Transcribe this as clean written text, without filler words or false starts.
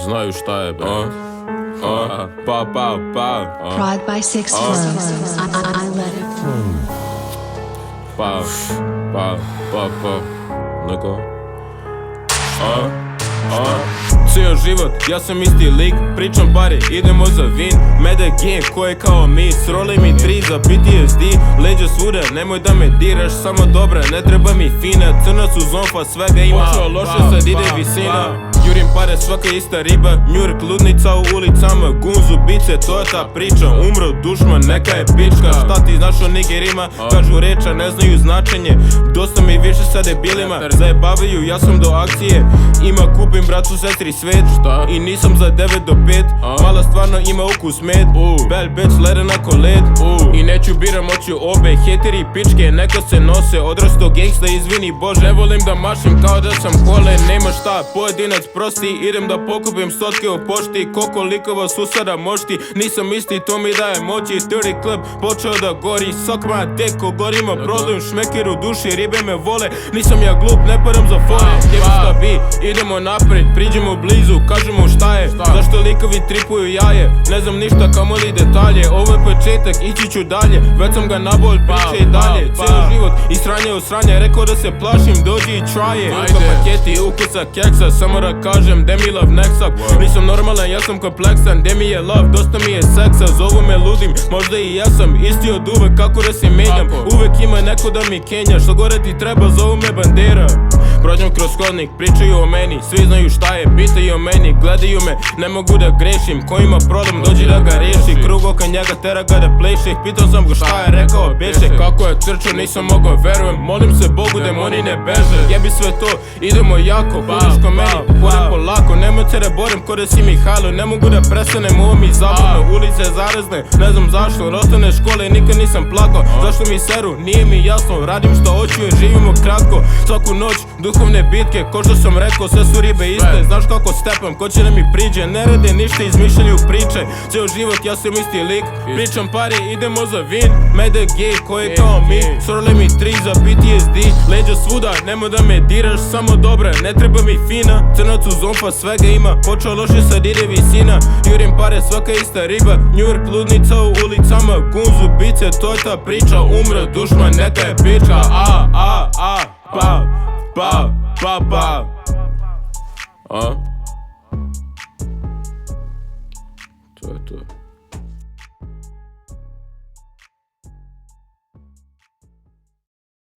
znaju šta je, bre. Prod by Six Flows. I let it. Neko? Cijel život, ja sam isti lik, pričam pare, idemo za vin. Mede game, ko je kao mi, sroli mi 3 za PTSD. Leđa svuda, nemoj da me diraš, samo dobra, ne treba mi fina. Crnac u zonfa, svega ima, počeo loše, sad ide visina. Jurim pare, svaka ista riba, Njurk, ludnica u ulicama, gunz ubice, to je ta priča. Umro dušman, neka je pička, šta ti znaš o nigerima? Kažu reča, ne znaju značenje, dosta mi više sa debilima. Zajebavaju, ja sam do akcije, ima kupim bratu sestri svet. I nisam za 9 do 5, mala stvarno ima ukus med. Bad bitch, leden ako led. I neću biram oću obe, heteri pičke, neka se nose. Odrasto gangsta, izvini bože, ne volim da mašim kao da sam kole. Nema šta, pojedinac prosti, idem da pokupim stotke u pošti. Koliko likova su sada mošti, nisam isti, to mi daje moći. 30 club, počeo da gori, suck my dick, ko gori ima problem. Šmeker u duši, ribe me vole, nisam ja glup, ne param za fore. Jebi šta bi, idemo napred, priđemo blizu, kažemo šta je. Zašto likovi tripuju jaje, ne znam ništa kamoli detalje. Ovo je početak, ići ću dalje, već sam ga nabol, priče i dalje. Cijel život i sranje u sranje, rekao da se plašim, dođi i try it. Uka paketi, ukusa keksa, samo da kažem, de mi love next up. Nisam normalan, ja sam kompleksan, de mi je love, dosta mi je seksa. Zovu me ludim, možda i ja sam isti od uvek, kako da se menjam. Uvek ima neko da mi kenja, što gore ti treba, zovu me bandera. Prođem kroz hodnik, pričaju o meni, svi znaju šta je, pitaju o meni, gledaju me, ne mogu da grešim. Ko ima problem, dođi da ga reši, krug oko njega tera ga da pleše. Pitao sam ga šta je rekao, beše, kako je trčao, nisam mogao, verujem. Molim se Bogu, demoni ne beže. Jebi sve to, idemo jako, hodaš ko meni, hodem polako. Nemoj se da borim ko da si Mihajlo, ne mogu da prestanem, ovo mi zabavno. Ulice zarazne, ne znam zašto, osnovne škole nikad nisam plakao. Zašto mi seru, nije mi jasno, radim što hoću jer živimo kratko. Svaku noć, duhovne bitke, ko što sam rekao, sve su ribe iste. Znaš kako stepam, ko će da mi priđe, ne rade ništa, izmišljaju priče. Cijel život, ja sam isti lik, pričam pare, idemo za vin. Mede gay, ko je kao mi, sroli mi 3 za PTSD. Leđa svuda, nemoj da me diraš, samo dobra, ne treba mi fina. Crnac u zonfa, svega ima, počeo loše, sad ide visina. Jurim pare, svaka ista riba, Njurk, ludnica u ulicama, gunz ubice, to je ta priča. Umre dušman, neka je pička,